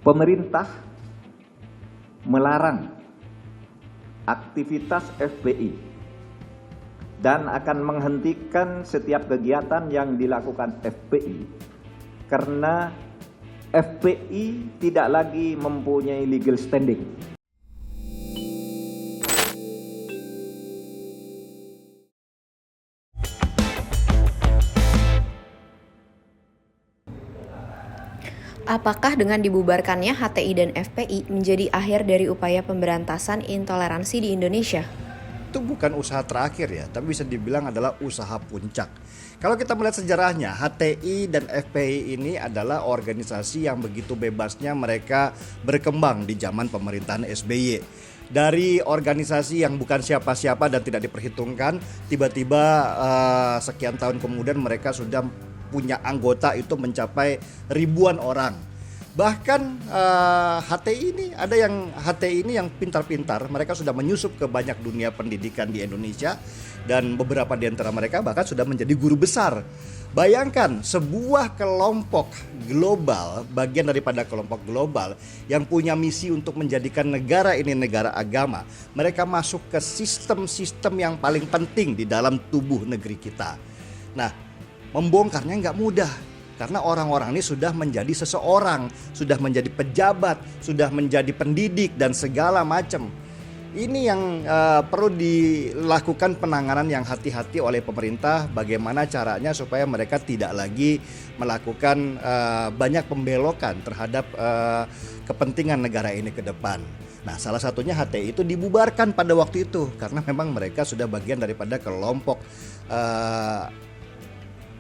Pemerintah melarang aktivitas FPI dan akan menghentikan setiap kegiatan yang dilakukan FPI karena FPI tidak lagi mempunyai legal standing. Apakah dengan dibubarkannya HTI dan FPI menjadi akhir dari upaya pemberantasan intoleransi di Indonesia? Itu bukan usaha terakhir ya, tapi bisa dibilang adalah usaha puncak. Kalau kita melihat sejarahnya, HTI dan FPI ini adalah organisasi yang begitu bebasnya mereka berkembang di zaman pemerintahan SBY. Dari organisasi yang bukan siapa-siapa dan tidak diperhitungkan, tiba-tiba sekian tahun kemudian mereka sudah punya anggota itu mencapai ribuan orang. Bahkan HTI ini yang pintar-pintar, mereka sudah menyusup ke banyak dunia pendidikan di Indonesia dan beberapa di antara mereka bahkan sudah menjadi guru besar. Bayangkan sebuah kelompok global, bagian daripada kelompok global yang punya misi untuk menjadikan negara ini negara agama. Mereka masuk ke sistem-sistem yang paling penting di dalam tubuh negeri kita. Nah, membongkarnya nggak mudah. Karena orang-orang ini sudah menjadi seseorang, sudah menjadi pejabat, sudah menjadi pendidik dan segala macam. Ini yang perlu dilakukan penanganan yang hati-hati oleh pemerintah. Bagaimana caranya supaya mereka tidak lagi melakukan banyak pembelokan terhadap kepentingan negara ini ke depan. Nah, salah satunya HTI itu dibubarkan pada waktu itu karena memang mereka sudah bagian daripada kelompok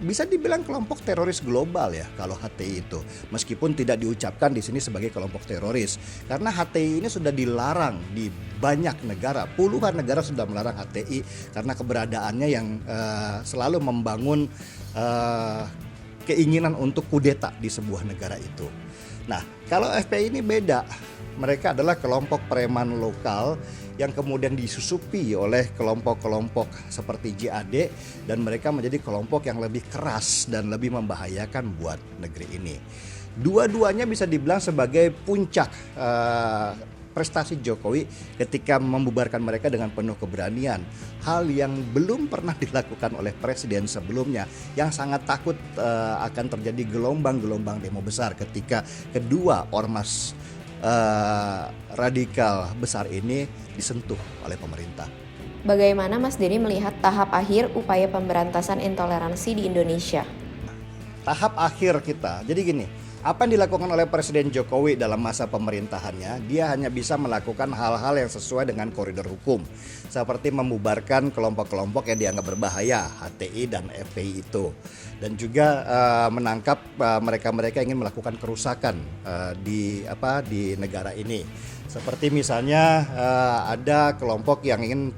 bisa dibilang kelompok teroris global ya kalau HTI itu, meskipun tidak diucapkan di sini sebagai kelompok teroris karena HTI ini sudah dilarang di banyak negara, puluhan negara sudah melarang HTI karena keberadaannya yang selalu membangun keinginan untuk kudeta di sebuah negara itu. Nah, kalau FPI ini beda, mereka adalah kelompok preman lokal yang kemudian disusupi oleh kelompok-kelompok seperti JAD dan mereka menjadi kelompok yang lebih keras dan lebih membahayakan buat negeri ini. Dua-duanya bisa dibilang sebagai puncak prestasi Jokowi ketika membubarkan mereka dengan penuh keberanian. Hal yang belum pernah dilakukan oleh presiden sebelumnya yang sangat takut akan terjadi gelombang-gelombang demo besar ketika kedua ormas radikal besar ini disentuh oleh pemerintah. Bagaimana Mas Denny melihat tahap akhir upaya pemberantasan intoleransi di Indonesia? Tahap akhir kita, jadi gini, apa yang dilakukan oleh Presiden Jokowi dalam masa pemerintahannya, dia hanya bisa melakukan hal-hal yang sesuai dengan koridor hukum, seperti membubarkan kelompok-kelompok yang dianggap berbahaya, HTI dan FPI itu, dan juga menangkap mereka-mereka yang ingin melakukan kerusakan di negara ini. Seperti misalnya ada kelompok yang ingin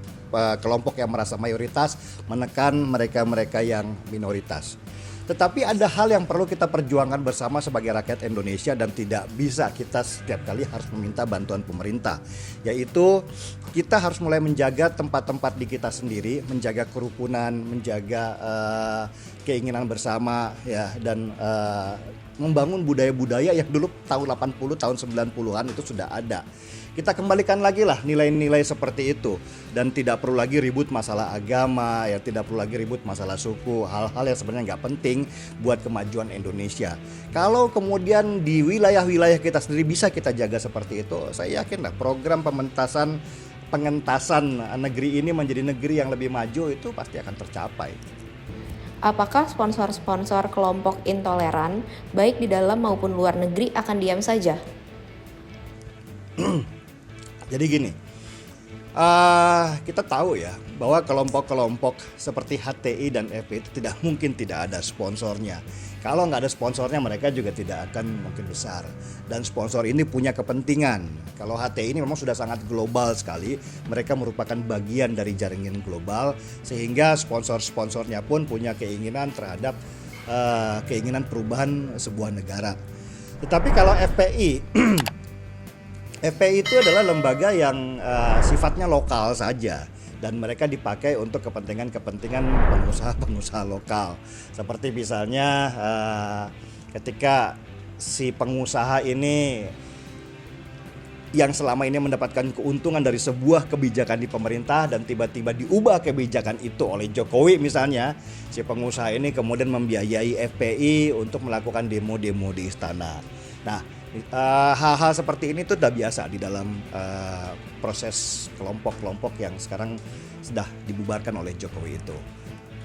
kelompok yang merasa mayoritas menekan mereka-mereka yang minoritas. Tetapi ada hal yang perlu kita perjuangkan bersama sebagai rakyat Indonesia dan tidak bisa kita setiap kali harus meminta bantuan pemerintah, yaitu kita harus mulai menjaga tempat-tempat di kita sendiri, menjaga kerukunan, menjaga keinginan bersama ya, dan membangun budaya-budaya yang dulu tahun 80, tahun 90-an itu sudah ada. Kita kembalikan lagi lah nilai-nilai seperti itu dan tidak perlu lagi ribut masalah agama, ya tidak perlu lagi ribut masalah suku, hal-hal yang sebenarnya nggak penting buat kemajuan Indonesia. Kalau kemudian di wilayah-wilayah kita sendiri bisa kita jaga seperti itu, saya yakin lah program pengentasan negeri ini menjadi negeri yang lebih maju itu pasti akan tercapai. Apakah sponsor-sponsor kelompok intoleran baik di dalam maupun luar negeri akan diam saja? Jadi gini, kita tahu ya bahwa kelompok-kelompok seperti HTI dan FPI itu tidak mungkin tidak ada sponsornya. Kalau nggak ada sponsornya mereka juga tidak akan mungkin besar. Dan sponsor ini punya kepentingan. Kalau HTI ini memang sudah sangat global sekali, mereka merupakan bagian dari jaringan global sehingga sponsor-sponsornya pun punya keinginan terhadap keinginan perubahan sebuah negara. Tetapi kalau FPI FPI itu adalah lembaga yang sifatnya lokal saja dan mereka dipakai untuk kepentingan-kepentingan pengusaha-pengusaha lokal. Seperti misalnya ketika si pengusaha ini yang selama ini mendapatkan keuntungan dari sebuah kebijakan di pemerintah dan tiba-tiba diubah kebijakan itu oleh Jokowi misalnya, si pengusaha ini kemudian membiayai FPI untuk melakukan demo-demo di istana. Nah, hal-hal seperti ini tuh udah biasa di dalam proses kelompok-kelompok yang sekarang sudah dibubarkan oleh Jokowi itu.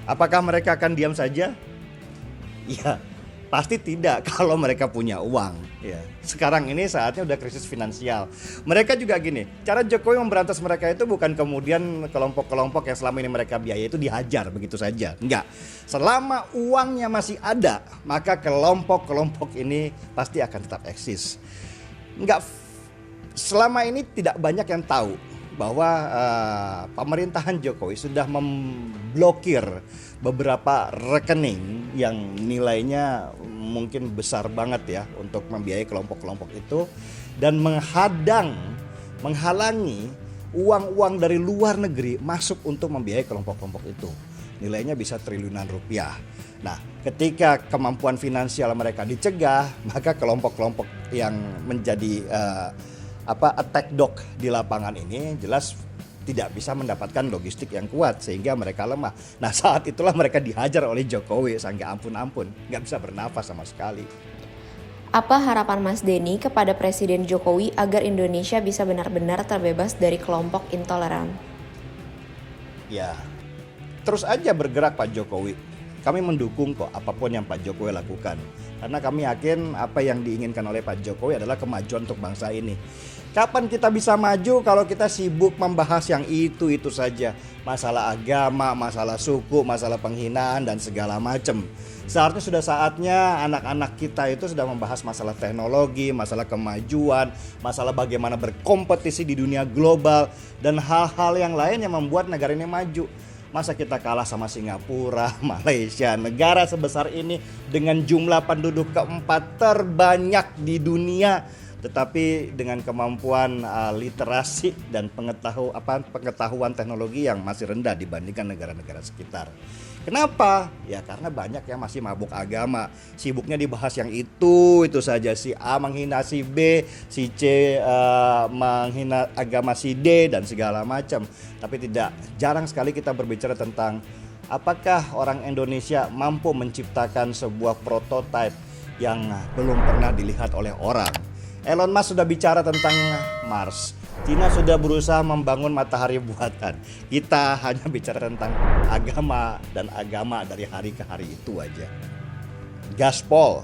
Apakah mereka akan diam saja? Ya, pasti tidak kalau mereka punya uang. Ya, sekarang ini saatnya udah krisis finansial. Mereka juga gini, cara Jokowi memberantas mereka itu bukan kemudian kelompok-kelompok yang selama ini mereka biaya itu dihajar begitu saja. Enggak. Selama uangnya masih ada, maka kelompok-kelompok ini pasti akan tetap eksis. Enggak, selama ini tidak banyak yang tahu bahwa pemerintahan Jokowi sudah memblokir beberapa rekening yang nilainya mungkin besar banget ya untuk membiayai kelompok-kelompok itu, dan menghalangi uang-uang dari luar negeri masuk untuk membiayai kelompok-kelompok itu. Nilainya bisa triliunan rupiah. Nah, ketika kemampuan finansial mereka dicegah, maka kelompok-kelompok yang menjadi attack dog di lapangan ini jelas tidak bisa mendapatkan logistik yang kuat sehingga mereka lemah. Nah, saat itulah mereka dihajar oleh Jokowi sampai ampun-ampun, nggak bisa bernafas sama sekali. Apa harapan Mas Denny kepada Presiden Jokowi agar Indonesia bisa benar-benar terbebas dari kelompok intoleran? Ya, terus aja bergerak Pak Jokowi. Kami mendukung kok apapun yang Pak Jokowi lakukan. Karena kami yakin apa yang diinginkan oleh Pak Jokowi adalah kemajuan untuk bangsa ini. Kapan kita bisa maju kalau kita sibuk membahas yang itu saja? Masalah agama, masalah suku, masalah penghinaan dan segala macam. Seharusnya sudah saatnya anak-anak kita itu sudah membahas masalah teknologi, masalah kemajuan, masalah bagaimana berkompetisi di dunia global, dan hal-hal yang lain yang membuat negara ini maju. Masa kita kalah sama Singapura, Malaysia, negara sebesar ini dengan jumlah penduduk keempat terbanyak di dunia, tetapi dengan kemampuan literasi dan pengetahuan teknologi yang masih rendah dibandingkan negara-negara sekitar. Kenapa? Ya karena banyak yang masih mabuk agama, sibuknya dibahas yang itu saja. Si A menghina si B, si C menghina agama si D dan segala macam. Tapi jarang sekali kita berbicara tentang apakah orang Indonesia mampu menciptakan sebuah prototipe yang belum pernah dilihat oleh orang. Elon Musk sudah bicara tentang Mars. China sudah berusaha membangun matahari buatan. Kita hanya bicara tentang agama dan agama dari hari ke hari itu aja. Gaspol